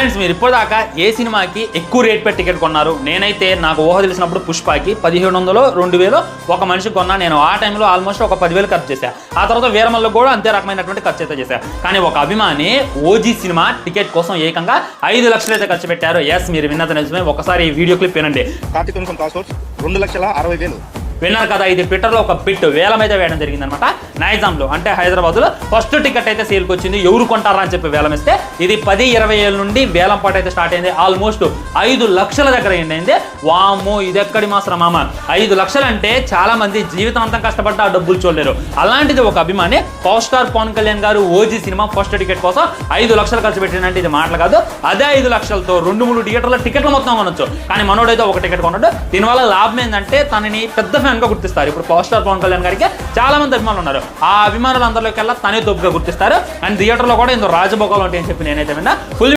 Friends, మీరు ఇప్పటిదాకా ఏ సినిమాకి ఎక్కువ రేట్ పెట్టి టికెట్ కొన్నారు? నేనైతే నాకు ఊహ తెలిసినప్పుడు పుష్పకి 1500 2000 ఒక మనిషికి కొన్నా. నేను ఆ టైంలో ఆల్మోస్ట్ ఒక 10,000 ఖర్చు చేశాను. ఆ తర్వాత వీరమల్లో కూడా అంతే రకమైనటువంటి ఖర్చు అయితే చేశాను. కానీ ఒక అభిమాని ఓజీ సినిమా టికెట్ కోసం ఏకంగా 5 లక్షలు అయితే ఖర్చు పెట్టారు. ఎస్, మీరు విన్నది నిజమే. ఒకసారి ఈ వీడియో క్లిప్ వినండి. 2,60,000 విన్నారు కదా, ఇది ట్విట్టర్లో ఒక బిట్ వేలం అయితే వేయడం జరిగింది అనమాట. నైజాంలో అంటే హైదరాబాద్లో ఫస్ట్ టికెట్ అయితే సేల్కి వచ్చింది. ఎవరు కొంటారా అని చెప్పి వేలం ఇస్తే ఇది 10-20 ఏళ్ళ నుండి వేలం పాటు అయితే స్టార్ట్ అయింది. ఆల్మోస్ట్ 5 లక్షల దగ్గర అయింది. వామ్మో, ఇది ఎక్కడి మాసరా మామ, 5 లక్షలు అంటే చాలా మంది జీవితం అంతా కష్టపడ్డా ఆ డబ్బులు చూడలేరు. అలాంటిది ఒక అభిమాని పవర్ స్టార్ పవన్ కళ్యాణ్ గారు ఓజీ సినిమా ఫస్ట్ టికెట్ కోసం 5 లక్షలు ఖర్చు పెట్టినంటే ఇది మాటలు కాదు. అదే 5 లక్షలతో 2-3 థియేటర్ల టికెట్లు మొత్తం కొనొచ్చు. కానీ మనోడైతే ఒక టికెట్ కొన్నాడు. దీనివల్ల లాభం ఏంటంటే తనని పెద్ద ఫ్యాన్ గా గుర్తిస్తారు. ఇప్పుడు పవర్ స్టార్ పవన్ కళ్యాణ్ గారికి చాలా మంది అభిమానులు ఉన్నారు. ఆ అభిమానులు అందరిలోకెల్లా తనే తోపుగా గుర్తిస్తారు. అండ్ థియేటర్లో కూడా ఇందులో రాజభోగాలు ఉంటాయని చెప్పి నేనైతే విన్నా. ఫుల్